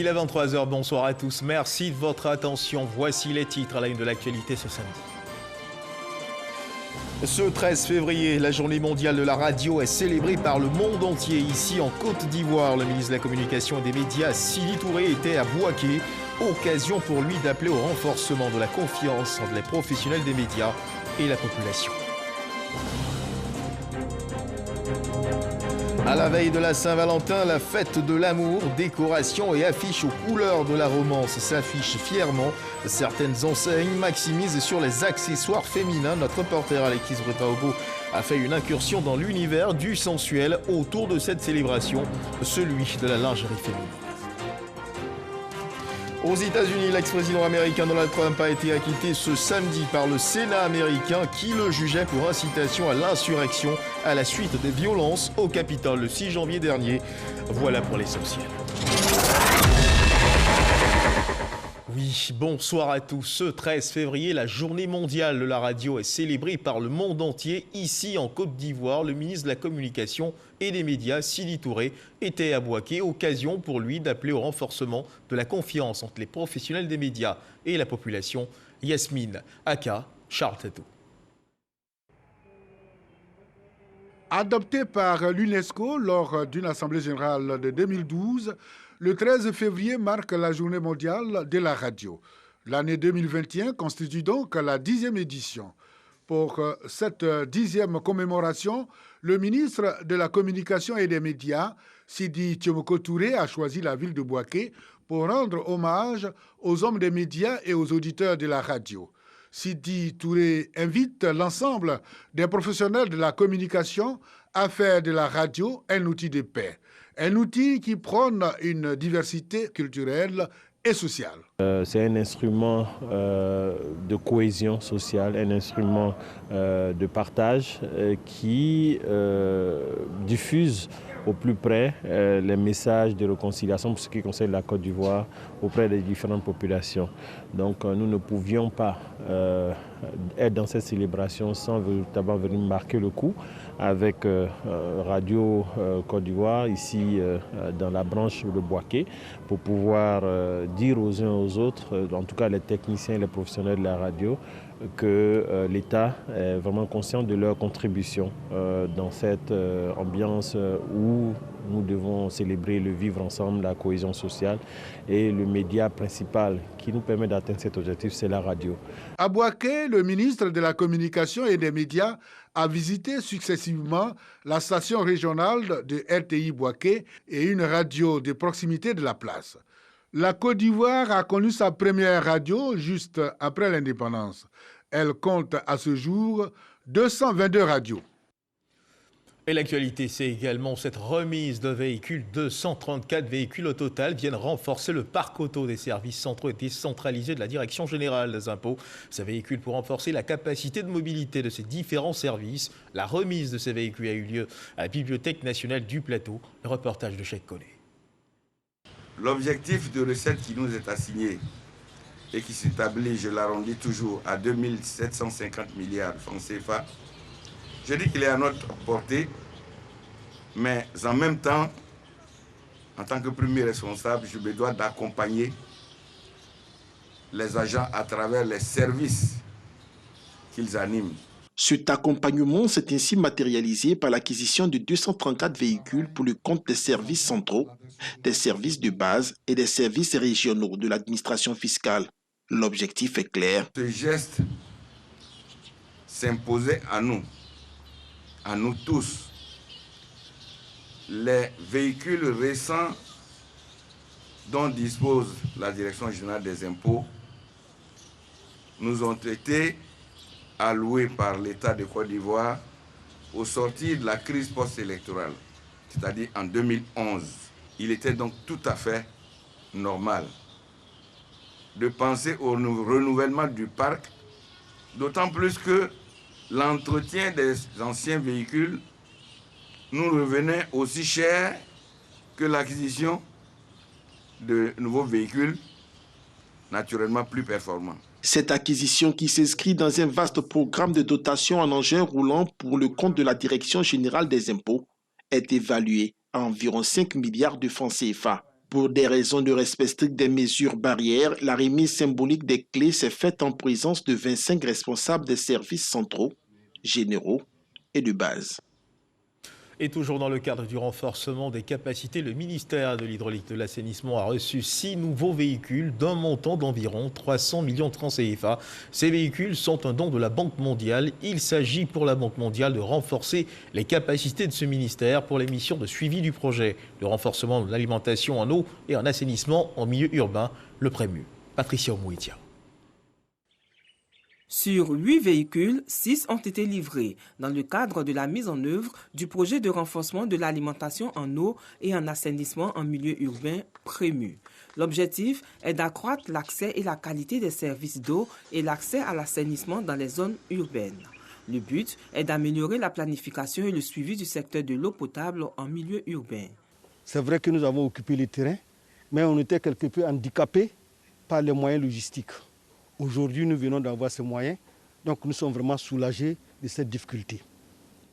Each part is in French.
Il est 23h, bonsoir à tous. Merci de votre attention. Voici les titres à la une de l'actualité ce samedi. Ce 13 février, la journée mondiale de la radio est célébrée par le monde entier. Ici, en Côte d'Ivoire, le ministre de la Communication et des Médias, Sidi Touré, était à Bouaké. Occasion pour lui d'appeler au renforcement de la confiance entre les professionnels des médias et la population. À la veille de la Saint-Valentin, la fête de l'amour, décoration et affiches aux couleurs de la romance s'affichent fièrement. Certaines enseignes maximisent sur les accessoires féminins. Notre reporter Alexis Bretaogo a fait une incursion dans l'univers du sensuel autour de cette célébration, celui de la lingerie féminine. Aux États-Unis, l'ex-président américain Donald Trump a été acquitté ce samedi par le Sénat américain qui le jugeait pour incitation à l'insurrection à la suite des violences au Capitole le 6 janvier dernier. Voilà pour l'essentiel. Oui, bonsoir à tous. Ce 13 février, la journée mondiale de la radio est célébrée par le monde entier. Ici, en Côte d'Ivoire, le ministre de la Communication et des Médias, Sidi Touré, était à Bouaké. Occasion pour lui d'appeler au renforcement de la confiance entre les professionnels des médias et la population. Yasmine Aka, Charles Tatou. Adopté par l'UNESCO lors d'une assemblée générale de 2012, le 13 février marque la journée mondiale de la radio. L'année 2021 constitue donc la 10e édition. Pour cette 10e commémoration, le ministre de la Communication et des Médias, Sidi Thiomoko Touré, a choisi la ville de Bouaké pour rendre hommage aux hommes des médias et aux auditeurs de la radio. Sidi Touré invite l'ensemble des professionnels de la communication à faire de la radio un outil de paix, un outil qui prône une diversité culturelle et sociale. C'est un instrument de cohésion sociale, un instrument de partage qui diffuse au plus près les messages de réconciliation pour ce qui concerne la Côte d'Ivoire auprès des différentes populations. Donc nous ne pouvions pas être dans cette célébration sans véritablement venir marquer le coup avec Radio Côte d'Ivoire ici dans la branche de Bouaké pour pouvoir dire aux uns aux autres, en tout cas les techniciens et les professionnels de la radio, que l'État est vraiment conscient de leur contribution dans cette ambiance où nous devons célébrer le vivre ensemble, la cohésion sociale, et le média principal qui nous permet d'atteindre cet objectif, c'est la radio. À Bouaké, le ministre de la Communication et des Médias a visité successivement la station régionale de RTI Bouaké et une radio de proximité de la place. La Côte d'Ivoire a connu sa première radio juste après l'indépendance. Elle compte à ce jour 222 radios. Et l'actualité, c'est également cette remise de véhicules. 234 véhicules au total viennent renforcer le parc auto des services centraux et décentralisés de la Direction générale des impôts. Ces véhicules pour renforcer la capacité de mobilité de ces différents services. La remise de ces véhicules a eu lieu à la Bibliothèque nationale du Plateau. Le reportage de Cheikh Koné. L'objectif de recette qui nous est assigné et qui s'établit, je l'arrondis toujours, à 2750 milliards de francs CFA, je dis qu'il est à notre portée, mais en même temps, en tant que premier responsable, je me dois d'accompagner les agents à travers les services qu'ils animent. Cet accompagnement s'est ainsi matérialisé par l'acquisition de 234 véhicules pour le compte des services centraux, des services de base et des services régionaux de l'administration fiscale. L'objectif est clair. Ce geste s'imposait à nous tous. Les véhicules récents dont dispose la Direction générale des impôts nous ont été alloués par l'État de Côte d'Ivoire au sortir de la crise post-électorale, c'est-à-dire en 2011. Il était donc tout à fait normal de penser au renouvellement du parc, d'autant plus que l'entretien des anciens véhicules nous revenait aussi cher que l'acquisition de nouveaux véhicules naturellement plus performants. Cette acquisition qui s'inscrit dans un vaste programme de dotation en engins roulants pour le compte de la Direction générale des impôts est évaluée à environ 5 milliards de francs CFA. Pour des raisons de respect strict des mesures barrières, la remise symbolique des clés s'est faite en présence de 25 responsables des services centraux, généraux et de base. Et toujours dans le cadre du renforcement des capacités, le ministère de l'Hydraulique et de l'Assainissement a reçu 6 nouveaux véhicules d'un montant d'environ 300 millions de francs CFA. Ces véhicules sont un don de la Banque mondiale. Il s'agit pour la Banque mondiale de renforcer les capacités de ce ministère pour les missions de suivi du projet, de renforcement de l'alimentation en eau et en assainissement en milieu urbain, le PREMU. Patricia Omouitia. Sur 8 véhicules, 6 ont été livrés dans le cadre de la mise en œuvre du projet de renforcement de l'alimentation en eau et en assainissement en milieu urbain PREMU. L'objectif est d'accroître l'accès et la qualité des services d'eau et l'accès à l'assainissement dans les zones urbaines. Le but est d'améliorer la planification et le suivi du secteur de l'eau potable en milieu urbain. C'est vrai que nous avons occupé le terrain, mais on était quelque peu handicapés par les moyens logistiques. Aujourd'hui, nous venons d'avoir ces moyens, donc nous sommes vraiment soulagés de cette difficulté.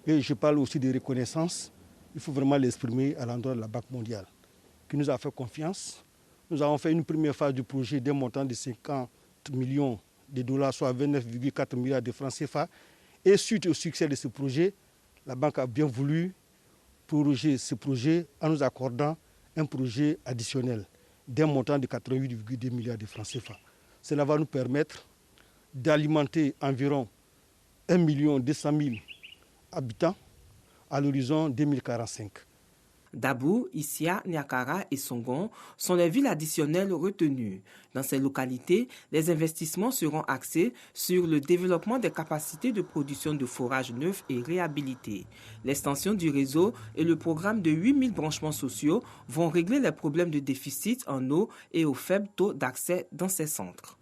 Et je parle aussi de reconnaissance, il faut vraiment l'exprimer à l'endroit de la Banque mondiale, qui nous a fait confiance. Nous avons fait une première phase du projet d'un montant de 50 millions de dollars, soit 29,4 milliards de francs CFA. Et suite au succès de ce projet, la Banque a bien voulu proroger ce projet en nous accordant un projet additionnel d'un montant de 88,2 milliards de francs CFA. Cela va nous permettre d'alimenter environ 1 200 000 habitants à l'horizon 2045. Dabou, Issia, Niakara et Songon sont les villes additionnelles retenues. Dans ces localités, les investissements seront axés sur le développement des capacités de production de forages neufs et réhabilités. L'extension du réseau et le programme de 8000 branchements sociaux vont régler les problèmes de déficit en eau et au faible taux d'accès dans ces centres.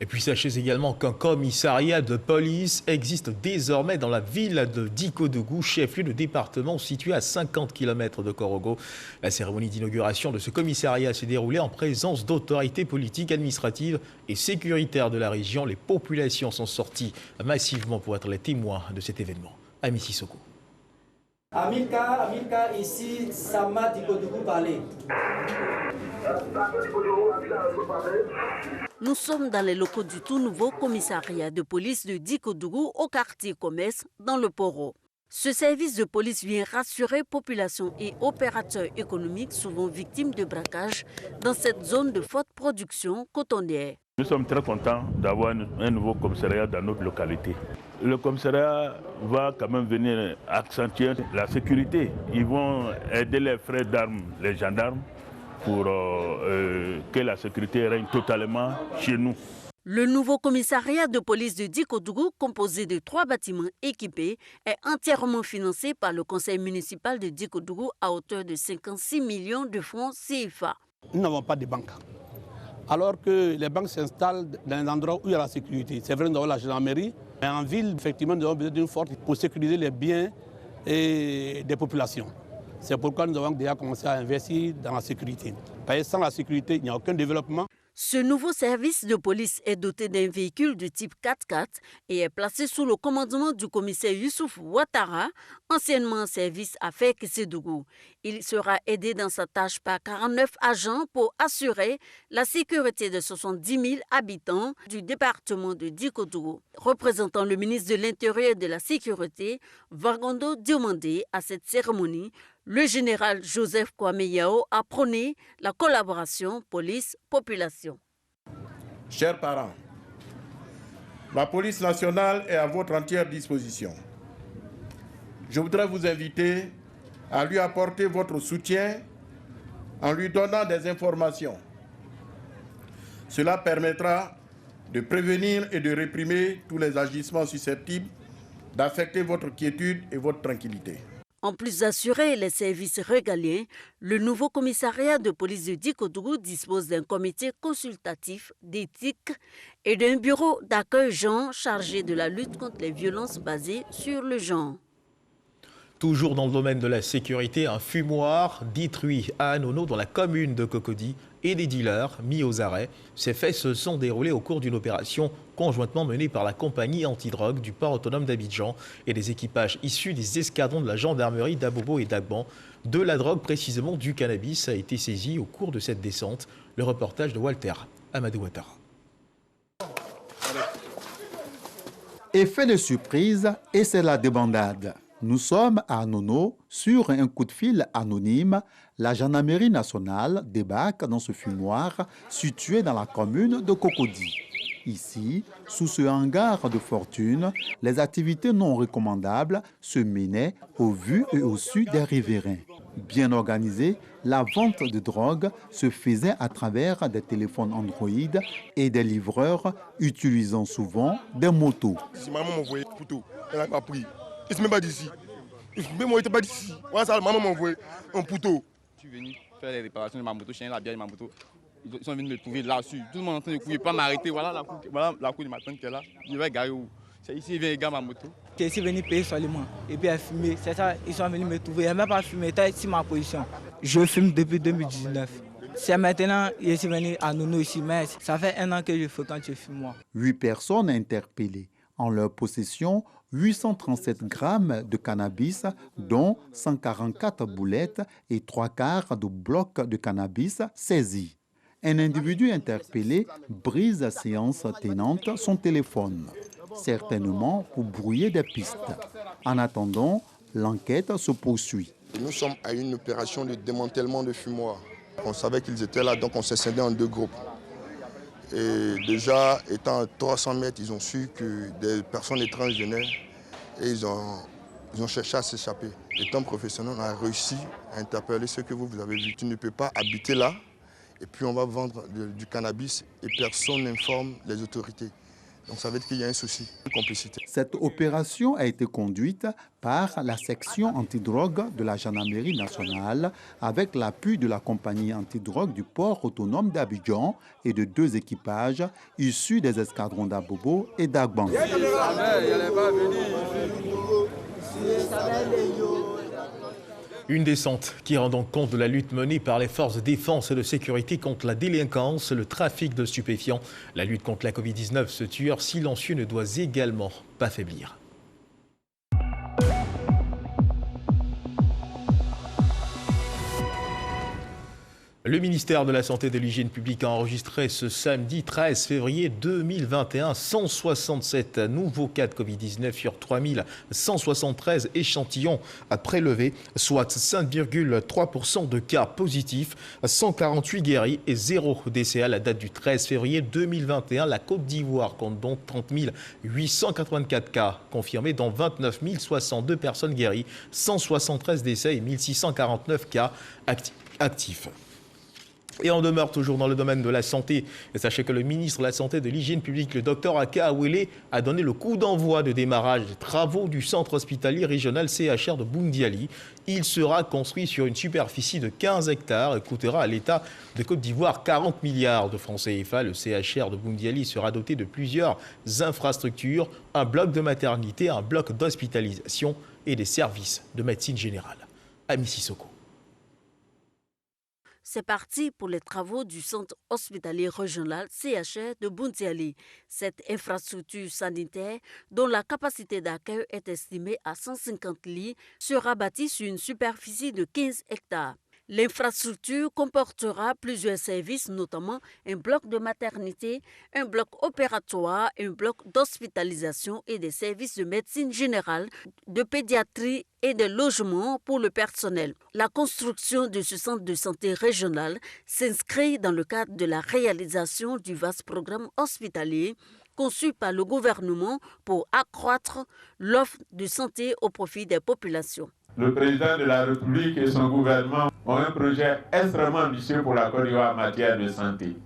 Et puis sachez également qu'un commissariat de police existe désormais dans la ville de Dikodougou, chef-lieu de département situé à 50 km de Korogo. La cérémonie d'inauguration de ce commissariat s'est déroulée en présence d'autorités politiques, administratives et sécuritaires de la région. Les populations sont sorties massivement pour être les témoins de cet événement. Ami Sissoko. Amilka, ici, Sama Dikodougou parlait. Nous sommes dans les locaux du tout nouveau commissariat de police de Dikodougou au quartier Commerce dans le Poro. Ce service de police vient rassurer population et opérateurs économiques souvent victimes de braquages dans cette zone de forte production cotonnière. Nous sommes très contents d'avoir un nouveau commissariat dans notre localité. Le commissariat va quand même venir accentuer la sécurité. Ils vont aider les frères d'armes, les gendarmes, pour que la sécurité règne totalement chez nous. Le nouveau commissariat de police de Dikodougou, composé de 3 bâtiments équipés, est entièrement financé par le conseil municipal de Dikodougou à hauteur de 56 millions de francs CFA. Nous n'avons pas de banque. Alors que les banques s'installent dans des endroits où il y a la sécurité. C'est vrai, nous avons la gendarmerie, mais en ville, effectivement, nous avons besoin d'une force pour sécuriser les biens et des populations. C'est pourquoi nous avons déjà commencé à investir dans la sécurité. Parce que sans la sécurité, il n'y a aucun développement. Ce nouveau service de police est doté d'un véhicule de type 4x4 et est placé sous le commandement du commissaire Youssouf Ouattara, anciennement en service à Fek-Sédougou. Il sera aidé dans sa tâche par 49 agents pour assurer la sécurité de 70 000 habitants du département de Dikodougou. Représentant le ministre de l'Intérieur et de la Sécurité, Vagondo Diomandé, à cette cérémonie, le général Joseph Kwame Yao a prôné la collaboration police-population. Chers parents, la police nationale est à votre entière disposition. Je voudrais vous inviter à lui apporter votre soutien en lui donnant des informations. Cela permettra de prévenir et de réprimer tous les agissements susceptibles d'affecter votre quiétude et votre tranquillité. En plus d'assurer les services régaliens, le nouveau commissariat de police de Dikodougou dispose d'un comité consultatif d'éthique et d'un bureau d'accueil genre chargé de la lutte contre les violences basées sur le genre. Toujours dans le domaine de la sécurité, un fumoir détruit à Anono, dans la commune de Cocody. et des dealers mis aux arrêts. Ces faits se sont déroulés au cours d'une opération conjointement menée par la compagnie antidrogue du port autonome d'Abidjan et des équipages issus des escadrons de la gendarmerie d'Abobo et d'Agban. De la drogue, précisément du cannabis, a été saisi au cours de cette descente. Le reportage de Walter Amadou Ouattara. Effet de surprise et c'est la débandade. Nous sommes à Nono, sur un coup de fil anonyme. La gendarmerie nationale débarque dans ce fumoir situé dans la commune de Cocody. Ici, sous ce hangar de fortune, les activités non recommandables se menaient au vu et au su des riverains. Bien organisée, la vente de drogue se faisait à travers des téléphones Android et des livreurs utilisant souvent des motos. Si maman m'envoyait un couteau, elle n'a pas pris. Il ne pas d'ici. Même moi, il n'était pas d'ici. Maman m'a envoyé un couteau. Je suis venu faire les réparations de ma moto, changer la bière de ma moto. Ils sont venus me trouver là-dessus. Tout le monde est en train de courir, pas m'arrêter. Voilà la cour de ma tante qui est là. Je vais garer où? C'est ici, il vient gars ma moto. Je suis venu payer seulement et puis à fumer. C'est ça, ils sont venus me trouver. Je n'ai même pas fumé, c'est ici ma position. Je fume depuis 2019. C'est maintenant, je suis venu à Nono ici, mais ça fait 1 an que je fréquente ce fumoir. 8 personnes interpellées. En leur possession, 837 grammes de cannabis, dont 144 boulettes et 3/4 de blocs de cannabis saisis. Un individu interpellé brise à séance tenante son téléphone, certainement pour brouiller des pistes. En attendant, l'enquête se poursuit. Nous sommes à une opération de démantèlement de fumoirs. On savait qu'ils étaient là, donc on s'est scindé en 2 groupes. Et déjà, étant à 300 mètres, ils ont su que des personnes étranges venaient et ils ont cherché à s'échapper. Étant professionnel, on a réussi à interpeller ceux que vous avez vus. Tu ne peux pas habiter là et puis on va vendre du cannabis et personne n'informe les autorités. Donc ça veut dire qu'il y a un souci, une complicité. Cette opération a été conduite par la section antidrogue de la gendarmerie nationale avec l'appui de la compagnie antidrogue du port autonome d'Abidjan et de 2 équipages issus des escadrons d'Abobo et d'Agban. Une descente qui rend donc compte de la lutte menée par les forces de défense et de sécurité contre la délinquance, le trafic de stupéfiants. La lutte contre la Covid-19, ce tueur silencieux ne doit également pas faiblir. Le ministère de la Santé et de l'Hygiène publique a enregistré ce samedi 13 février 2021 167 nouveaux cas de Covid-19 sur 3173 échantillons à prélever, soit 5,3% de cas positifs, 148 guéris et 0 décès à la date du 13 février 2021. La Côte d'Ivoire compte donc 30 884 cas confirmés, dont 29 062 personnes guéries, 173 décès et 1649 cas actifs. Et on demeure toujours dans le domaine de la santé. Et sachez que le ministre de la Santé et de l'Hygiène publique, le Dr Aka Awele, a donné le coup d'envoi de démarrage des travaux du centre hospitalier régional CHR de Boundiali. Il sera construit sur une superficie de 15 hectares et coûtera à l'État de Côte d'Ivoire 40 milliards de francs CFA. Le CHR de Boundiali sera doté de plusieurs infrastructures, un bloc de maternité, un bloc d'hospitalisation et des services de médecine générale. Ami Sissoko. C'est parti pour les travaux du centre hospitalier régional CHR de Boundiali. Cette infrastructure sanitaire, dont la capacité d'accueil est estimée à 150 lits, sera bâtie sur une superficie de 15 hectares. L'infrastructure comportera plusieurs services, notamment un bloc de maternité, un bloc opératoire, un bloc d'hospitalisation et des services de médecine générale, de pédiatrie et de logements pour le personnel. La construction de ce centre de santé régional s'inscrit dans le cadre de la réalisation du vaste programme hospitalier conçu par le gouvernement pour accroître l'offre de santé au profit des populations. Le président de la République et son gouvernement ont un projet extrêmement ambitieux pour la Côte d'Ivoire en matière de santé.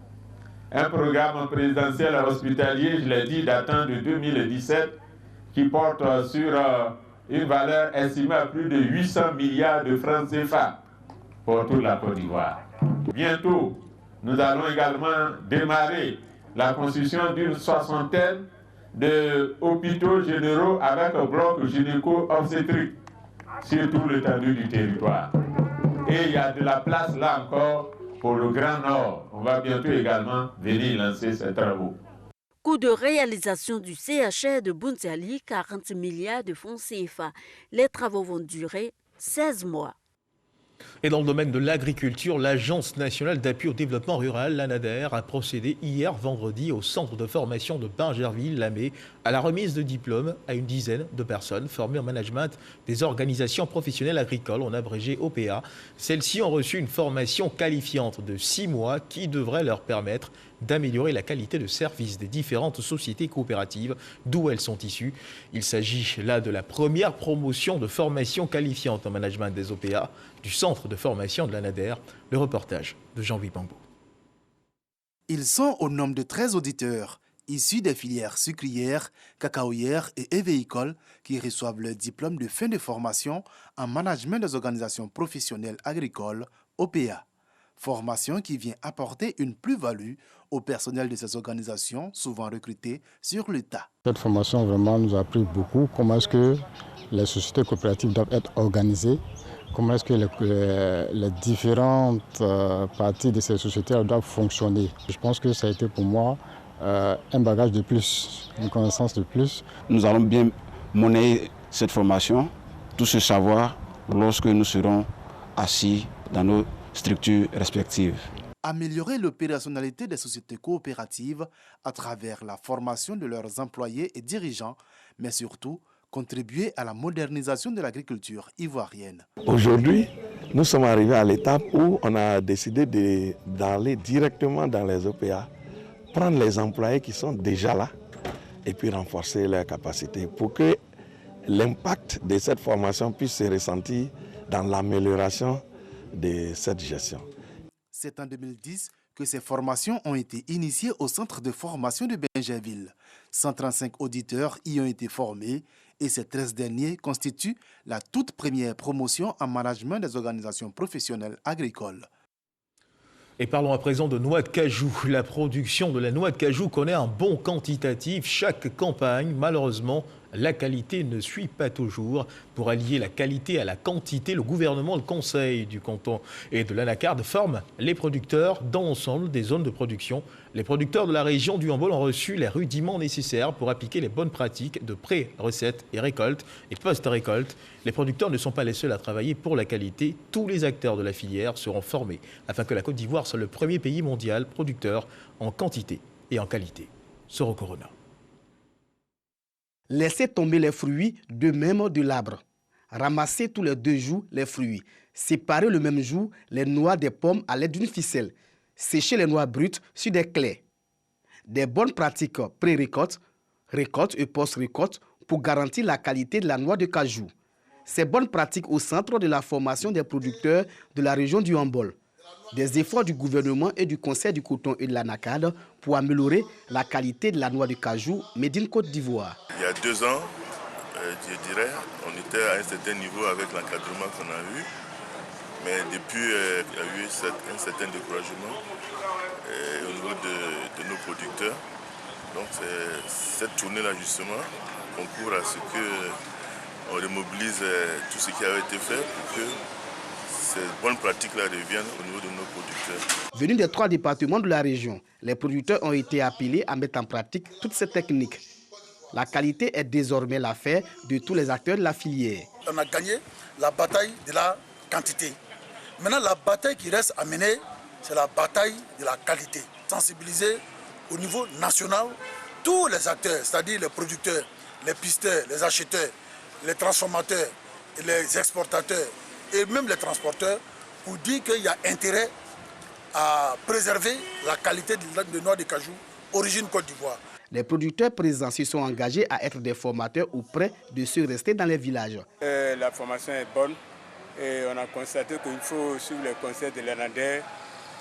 Un programme présidentiel hospitalier, je l'ai dit, datant de 2017, qui porte sur une valeur estimée à plus de 800 milliards de francs CFA pour toute la Côte d'Ivoire. Bientôt, nous allons également démarrer la construction d'une 60aine d'hôpitaux généraux avec un bloc gynéco-obstétrique sur tout l'étendue du territoire. Et il y a de la place là encore pour le Grand Nord. On va bientôt également venir lancer ces travaux. Coût de réalisation du CHR de Bountiali, 40 milliards de francs CFA. Les travaux vont durer 16 mois. Et dans le domaine de l'agriculture, l'Agence nationale d'appui au développement rural, l'ANADER, a procédé hier vendredi au centre de formation de Bingerville-Lamé à la remise de diplômes à une dizaine de personnes formées en management des organisations professionnelles agricoles, en abrégé OPA. Celles-ci ont reçu une formation qualifiante de 6 mois qui devrait leur permettre d'améliorer la qualité de service des différentes sociétés coopératives d'où elles sont issues. Il s'agit là de la première promotion de formation qualifiante en management des OPA du centre de formation de l'ANADER. Le reportage de Jean-Louis Pambo. Ils sont au nombre de 13 auditeurs, issus des filières sucrières, cacaoyères et évéicoles qui reçoivent le diplôme de fin de formation en management des organisations professionnelles agricoles, OPA. Formation qui vient apporter une plus-value au personnel de ces organisations, souvent recrutés sur le tas. Cette formation vraiment nous a appris beaucoup. Comment est-ce que les sociétés coopératives doivent être organisées, comment est-ce que les différentes parties de ces sociétés doivent fonctionner. Je pense que ça a été pour moi un bagage de plus, une connaissance de plus. Nous allons bien monnayer cette formation, tout ce savoir, lorsque nous serons assis dans nos structures respectives. Améliorer l'opérationnalité des sociétés coopératives à travers la formation de leurs employés et dirigeants, mais surtout contribuer à la modernisation de l'agriculture ivoirienne. Aujourd'hui, nous sommes arrivés à l'étape où on a décidé d'aller directement dans les OPA, prendre les employés qui sont déjà là et puis renforcer leurs capacités pour que l'impact de cette formation puisse se ressentir dans l'amélioration de cette gestion. C'est en 2010 que ces formations ont été initiées au centre de formation de Bingerville. 135 auditeurs y ont été formés et ces 13 derniers constituent la toute première promotion en management des organisations professionnelles agricoles. Et parlons à présent de noix de cajou. La production de la noix de cajou connaît un bond quantitatif. Chaque campagne, malheureusement, la qualité ne suit pas toujours. Pour allier la qualité à la quantité, le gouvernement, le conseil du canton et de l'Anacarde forment les producteurs dans l'ensemble des zones de production. Les producteurs de la région du Hambol ont reçu les rudiments nécessaires pour appliquer les bonnes pratiques de pré-recette et récolte et post-récolte. Les producteurs ne sont pas les seuls à travailler pour la qualité. Tous les acteurs de la filière seront formés afin que la Côte d'Ivoire soit le premier pays mondial producteur en quantité et en qualité. Soro Corona. Laissez tomber les fruits de même de l'arbre. Ramassez tous les 2 jours les fruits. Séparez le même jour les noix des pommes à l'aide d'une ficelle. Séchez les noix brutes sur des claies. Des bonnes pratiques pré-récolte, récolte et post-récolte pour garantir la qualité de la noix de cajou. Ces bonnes pratiques au centre de la formation des producteurs de la région du Hambol. Des efforts du gouvernement et du Conseil du coton et de l'Anacarde pour améliorer la qualité de la noix de cajou made in Côte d'Ivoire. Il y a 2 ans, je dirais, on était à un certain niveau avec l'encadrement qu'on a eu. Mais depuis, il y a eu un certain découragement au niveau de nos producteurs. Donc cette tournée-là, justement, concourt à ce qu'on remobilise tout ce qui avait été fait pour que ces bonnes pratiques-là reviennent au niveau de nos producteurs. Venus des 3 départements de la région, les producteurs ont été appelés à mettre en pratique toutes ces techniques. La qualité est désormais l'affaire de tous les acteurs de la filière. On a gagné la bataille de la quantité. Maintenant, la bataille qui reste à mener, c'est la bataille de la qualité. Sensibiliser au niveau national tous les acteurs, c'est-à-dire les producteurs, les pisteurs, les acheteurs, les transformateurs, les exportateurs et même les transporteurs pour dire qu'il y a intérêt à préserver la qualité de noix de cajou origine Côte d'Ivoire. Les producteurs présents se sont engagés à être des formateurs ou prêts de se rester dans les villages. La formation est bonne et on a constaté qu'il faut suivre les conseils de l'ANADER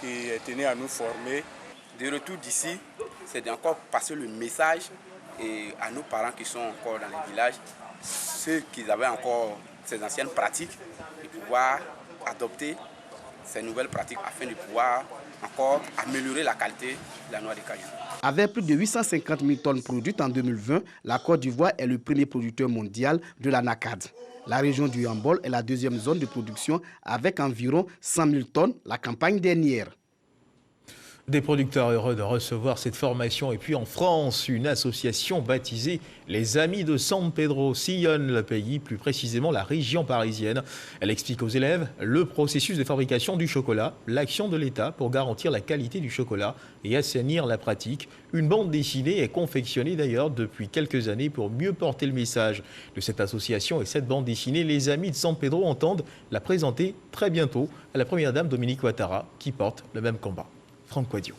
qui est tenu à nous former. De retour d'ici, c'est encore passer le message à nos parents qui sont encore dans les villages, ceux qui avaient encore ces anciennes pratiques, de pouvoir adopter ces nouvelles pratiques afin de pouvoir encore améliorer la qualité de la noix de cajou. Avec plus de 850 000 tonnes produites en 2020, la Côte d'Ivoire est le premier producteur mondial de l'anacarde. La région du Hambol est la 2e zone de production avec environ 100 000 tonnes la campagne dernière. Des producteurs heureux de recevoir cette formation. Et puis en France, une association baptisée les Amis de San Pedro sillonne le pays, plus précisément la région parisienne. Elle explique aux élèves le processus de fabrication du chocolat, l'action de l'État pour garantir la qualité du chocolat et assainir la pratique. Une bande dessinée est confectionnée d'ailleurs depuis quelques années pour mieux porter le message de cette association. Et cette bande dessinée, les Amis de San Pedro entendent la présenter très bientôt à la première dame Dominique Ouattara qui porte le même combat. Franck Quadio.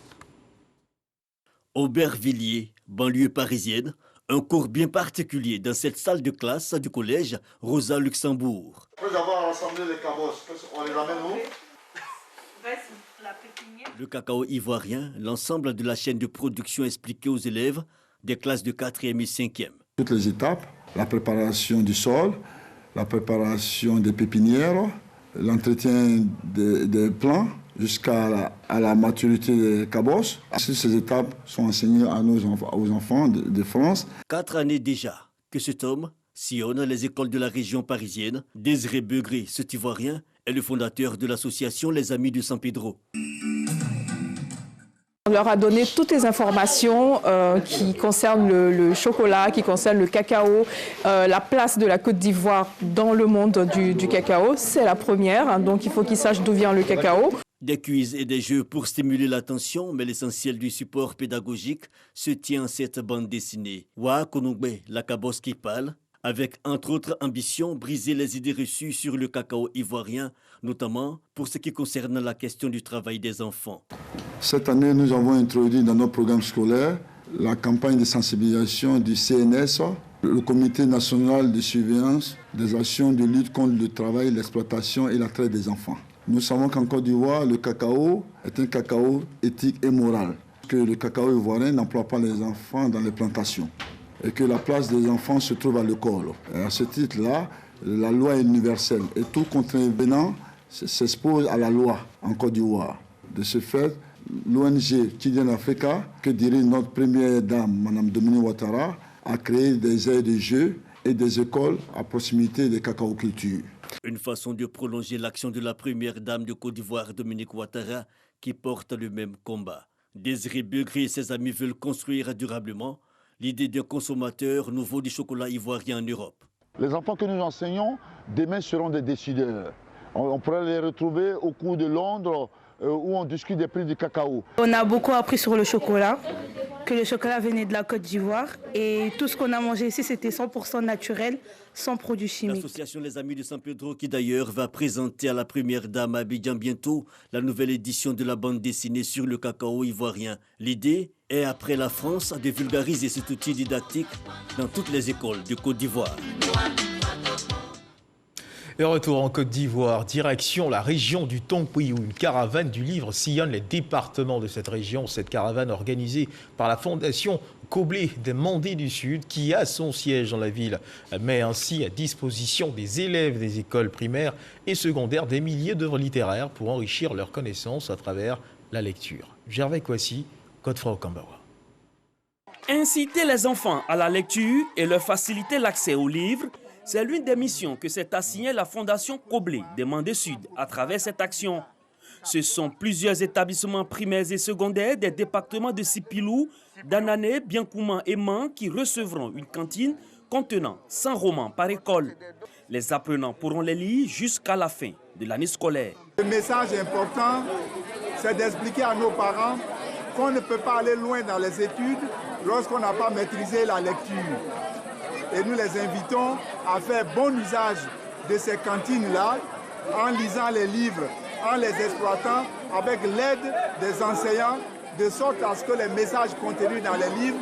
Aubervilliers, banlieue parisienne, un cours bien particulier dans cette salle de classe du collège Rosa Luxembourg. Après avoir rassemblé les cabosses, on les amène où? Le cacao ivoirien, l'ensemble de la chaîne de production expliquée aux élèves des classes de 4e et 5e. Toutes les étapes, la préparation du sol, la préparation des pépinières, l'entretien des plants, jusqu'à la maturité des cabosses. Ces étapes sont enseignées aux enfants de France. 4 années déjà que cet homme sillonne les écoles de la région parisienne. Désiré Begré, cet Ivoirien, est le fondateur de l'association Les Amis de San Pedro. On leur a donné toutes les informations qui concernent le chocolat, qui concernent le cacao, la place de la Côte d'Ivoire dans le monde du cacao. C'est la première, hein, donc il faut qu'ils sachent d'où vient le cacao. Des quiz et des jeux pour stimuler l'attention, mais l'essentiel du support pédagogique se tient à cette bande dessinée. Wa Konongbe, la cabosse qui parle, avec entre autres ambition briser les idées reçues sur le cacao ivoirien, notamment pour ce qui concerne la question du travail des enfants. Cette année, nous avons introduit dans nos programmes scolaires la campagne de sensibilisation du CNS, le Comité national de surveillance des actions de lutte contre le travail, l'exploitation et la traite des enfants. Nous savons qu'en Côte d'Ivoire, le cacao est un cacao éthique et moral, que le cacao ivoirien n'emploie pas les enfants dans les plantations et que la place des enfants se trouve à l'école. À ce titre-là, la loi est universelle et tout contrevenant s'expose à la loi en Côte d'Ivoire. De ce fait, l'ONG Children Africa, que dirige notre première dame, Mme Dominique Ouattara, a créé des aires de jeu et des écoles à proximité des cacaocultures. Une façon de prolonger l'action de la première dame de Côte d'Ivoire, Dominique Ouattara, qui porte le même combat. Désiré Begré et ses amis veulent construire durablement l'idée d'un consommateur nouveau du chocolat ivoirien en Europe. Les enfants que nous enseignons, demain seront des décideurs. On pourrait les retrouver au cours de Londres, où on discute des prix du cacao. On a beaucoup appris sur le chocolat, que le chocolat venait de la Côte d'Ivoire et tout ce qu'on a mangé ici c'était 100% naturel, sans produits chimiques. L'association Les Amis de San Pedro qui d'ailleurs va présenter à la première dame à Abidjan bientôt la nouvelle édition de la bande dessinée sur le cacao ivoirien. L'idée est après la France de vulgariser cet outil didactique dans toutes les écoles de Côte d'Ivoire. Et retour en Côte d'Ivoire, direction la région du Tonkouy où une caravane du livre sillonne les départements de cette région. Cette caravane organisée par la fondation Koblé des Mandés du Sud qui a son siège dans la ville met ainsi à disposition des élèves des écoles primaires et secondaires des milliers d'œuvres littéraires pour enrichir leurs connaissances à travers la lecture. Gervais Kwasi, Godefroy Okambawa. Inciter les enfants à la lecture et leur faciliter l'accès aux livres, c'est l'une des missions que s'est assignée la Fondation Koblé des Mandés Sud à travers cette action. Ce sont plusieurs établissements primaires et secondaires des départements de Sipilou, d'Anané, Biancouma et Man qui recevront une cantine contenant 100 romans par école. Les apprenants pourront les lire jusqu'à la fin de l'année scolaire. Le message important, c'est d'expliquer à nos parents qu'on ne peut pas aller loin dans les études lorsqu'on n'a pas maîtrisé la lecture. Et nous les invitons à faire bon usage de ces cantines-là en lisant les livres, en les exploitant avec l'aide des enseignants, de sorte à ce que les messages contenus dans les livres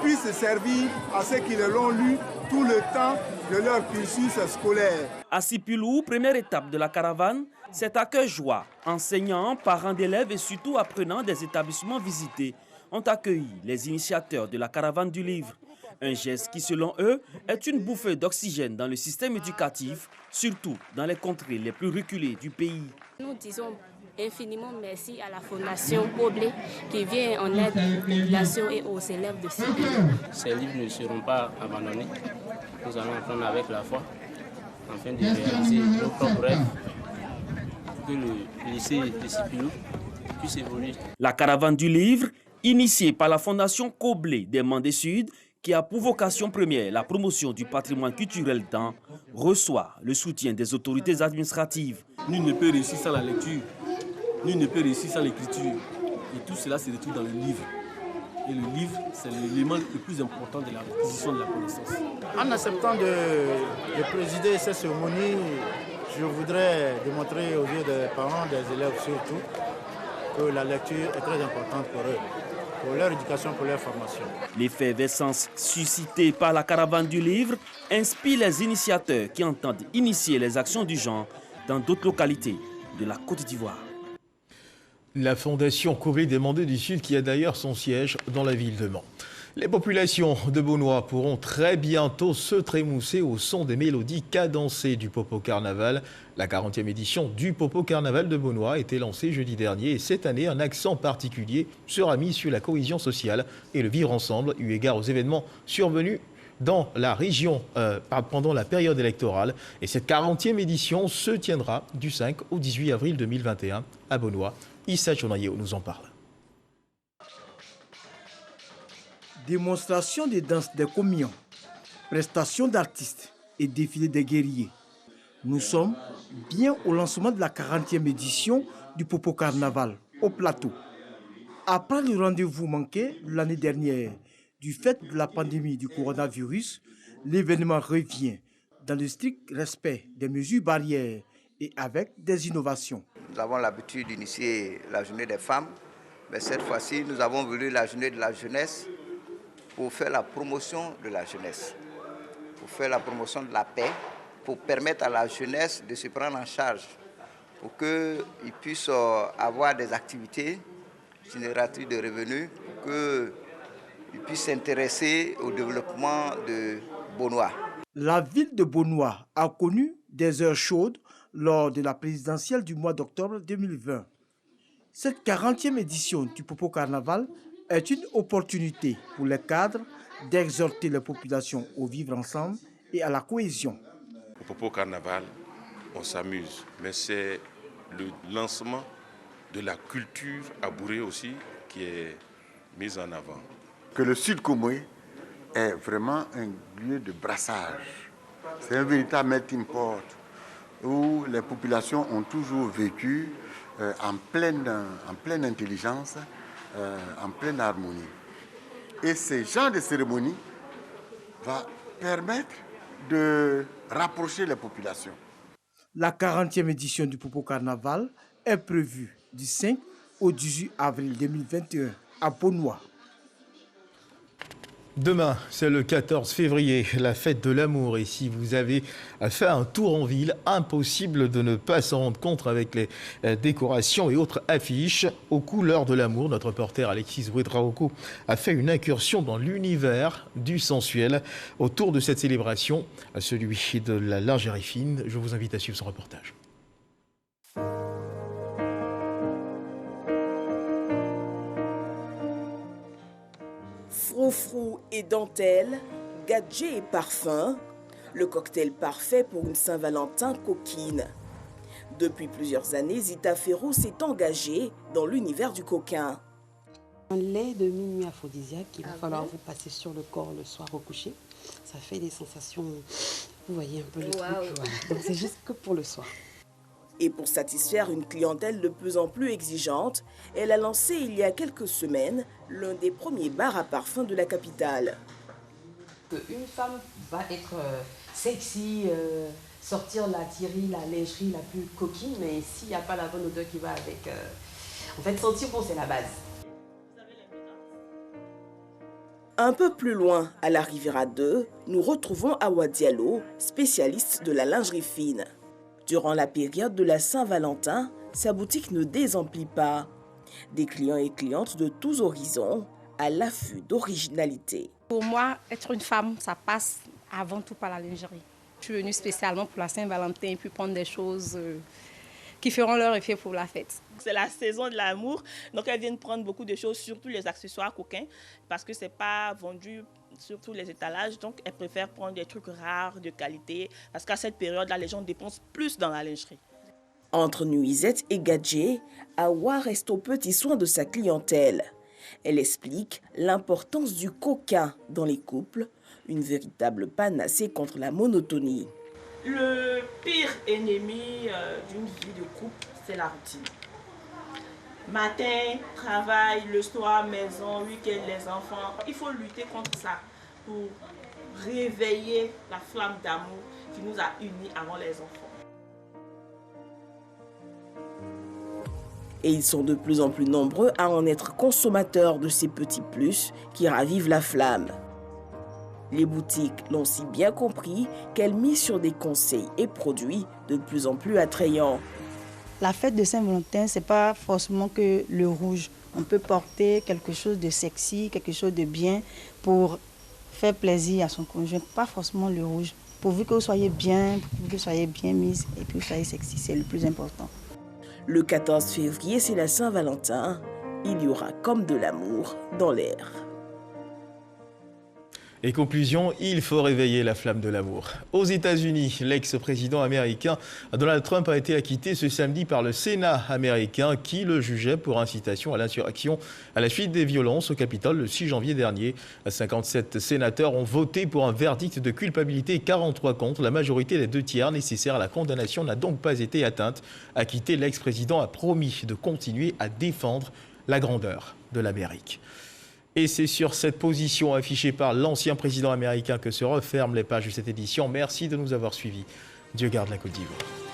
puissent servir à ceux qui l'ont lu tout le temps de leur cursus scolaire. À Sipilou, première étape de la caravane, cet accueil joie. Enseignants, parents d'élèves et surtout apprenants des établissements visités ont accueilli les initiateurs de la caravane du livre. Un geste qui, selon eux, est une bouffée d'oxygène dans le système éducatif, surtout dans les contrées les plus reculées du pays. Nous disons infiniment merci à la Fondation Koblé qui vient en aide aux populations et aux élèves de Sipilou. Ces livres ne seront pas abandonnés. Nous allons apprendre avec la foi afin de réaliser nos propres rêves que le lycée de Sipilou puisse évoluer. La caravane du livre, initiée par la Fondation Koblé des Mandés Sud, qui a pour vocation première la promotion du patrimoine culturel d'An, reçoit le soutien des autorités administratives. Nul ne peut réussir sans la lecture, nul ne peut réussir sans l'écriture. Et tout cela se retrouve dans le livre. Et le livre, c'est l'élément le plus important de la l'acquisition de la connaissance. En acceptant de présider cette cérémonie, je voudrais démontrer aux yeux des parents, des élèves surtout, que la lecture est très importante pour eux, pour leur éducation, pour leur formation. L'effervescence suscitée par la caravane du livre inspire les initiateurs qui entendent initier les actions du genre dans d'autres localités de la Côte d'Ivoire. La Fondation Koblé des Mandés du Sud qui a d'ailleurs son siège dans la ville de Mans. Les populations de Beaunois pourront très bientôt se trémousser au son des mélodies cadencées du Popo Carnaval. La 40e édition du Popo Carnaval de Beaunois a été lancée jeudi dernier et cette année, un accent particulier sera mis sur la cohésion sociale et le vivre ensemble, eu égard aux événements survenus dans la région pendant la période électorale. Et cette 40e édition se tiendra du 5 au 18 avril 2021 à Beaunois. Issa Chonayo nous en parle. Démonstration des danses des communions, prestations d'artistes et défilé des guerriers. Nous sommes bien au lancement de la 40e édition du Popo Carnaval au plateau. Après le rendez-vous manqué l'année dernière du fait de la pandémie du coronavirus, l'événement revient dans le strict respect des mesures barrières et avec des innovations. Nous avons l'habitude d'initier la journée des femmes, mais cette fois-ci, nous avons voulu la journée de la jeunesse pour faire la promotion de la jeunesse, pour faire la promotion de la paix, pour permettre à la jeunesse de se prendre en charge, pour qu'ils puissent avoir des activités génératrices de revenus, pour qu'ils puissent s'intéresser au développement de Beaunois. La ville de Beaunois a connu des heures chaudes lors de la présidentielle du mois d'octobre 2020. Cette 40e édition du Popo Carnaval est une opportunité pour les cadres d'exhorter les populations au vivre ensemble et à la cohésion. Au Popo Carnaval, on s'amuse, mais c'est le lancement de la culture à Bouré aussi qui est mise en avant. Que le Sud Comoé est vraiment un lieu de brassage. C'est un véritable melting pot où les populations ont toujours vécu en pleine intelligence, en pleine harmonie. Et ce genre de cérémonie va permettre de rapprocher les populations. La 40e édition du Popo Carnaval est prévue du 5 au 18 avril 2021 à Beaunois. Demain, c'est le 14 février, la fête de l'amour. Et si vous avez fait un tour en ville, impossible de ne pas s'en rendre compte avec les décorations et autres affiches aux couleurs de l'amour. Notre reporter Alexis Ouedraogo a fait une incursion dans l'univers du sensuel autour de cette célébration, celui de la lingerie fine. Je vous invite à suivre son reportage. Froufrou et dentelle, gadgets et parfums, le cocktail parfait pour une Saint-Valentin coquine. Depuis plusieurs années, Zita Ferro s'est engagée dans l'univers du coquin. Un lait de minuit aphrodisiaque qu'il va falloir vous passer sur le corps le soir au coucher. Ça fait des sensations, vous voyez un peu le truc. Voilà. Donc c'est juste que pour le soir. Et pour satisfaire une clientèle de plus en plus exigeante, elle a lancé il y a quelques semaines l'un des premiers bars à parfum de la capitale. Une femme va être sexy, sortir la tirerie, la lingerie la plus coquine, mais s'il n'y a pas la bonne odeur qui va avec, en fait sentir bon c'est la base. Un peu plus loin, à la Riviera 2, nous retrouvons Awa Diallo, spécialiste de la lingerie fine. Durant la période de la Saint-Valentin, sa boutique ne désemplit pas. Des clients et clientes de tous horizons à l'affût d'originalité. Pour moi, être une femme, ça passe avant tout par la lingerie. Je suis venue spécialement pour la Saint-Valentin et puis prendre des choses qui feront leur effet pour la fête. C'est la saison de l'amour, donc elles viennent prendre beaucoup de choses, surtout les accessoires coquins, parce que ce n'est pas vendu sur tous les étalages, donc elles préfèrent prendre des trucs rares, de qualité, parce qu'à cette période-là, les gens dépensent plus dans la lingerie. Entre nuisettes et gadgets, Awa reste aux petits soins de sa clientèle. Elle explique l'importance du coquin dans les couples, une véritable panacée contre la monotonie. Le pire ennemi d'une vie de couple, c'est la routine. Matin, travail, le soir, maison, week-end, les enfants. Il faut lutter contre ça pour réveiller la flamme d'amour qui nous a unis avant les enfants. Et ils sont de plus en plus nombreux à en être consommateurs de ces petits plus qui ravivent la flamme. Les boutiques l'ont si bien compris qu'elles misent sur des conseils et produits de plus en plus attrayants. La fête de Saint-Valentin, ce n'est pas forcément que le rouge. On peut porter quelque chose de sexy, quelque chose de bien pour faire plaisir à son conjoint, pas forcément le rouge. Pourvu que vous soyez bien, pourvu que vous soyez bien mise et puis vous soyez sexy, c'est le plus important. Le 14 février, c'est la Saint-Valentin. Il y aura comme de l'amour dans l'air. Et conclusion, il faut réveiller la flamme de l'amour. Aux États-Unis, l'ex-président américain Donald Trump a été acquitté ce samedi par le Sénat américain qui le jugeait pour incitation à l'insurrection à la suite des violences au Capitole le 6 janvier dernier. 57 sénateurs ont voté pour un verdict de culpabilité et 43 contre. La majorité des 2/3 nécessaires à la condamnation n'a donc pas été atteinte. Acquitté, l'ex-président a promis de continuer à défendre la grandeur de l'Amérique. Et c'est sur cette position affichée par l'ancien président américain que se referment les pages de cette édition. Merci de nous avoir suivis. Dieu garde la Côte d'Ivoire.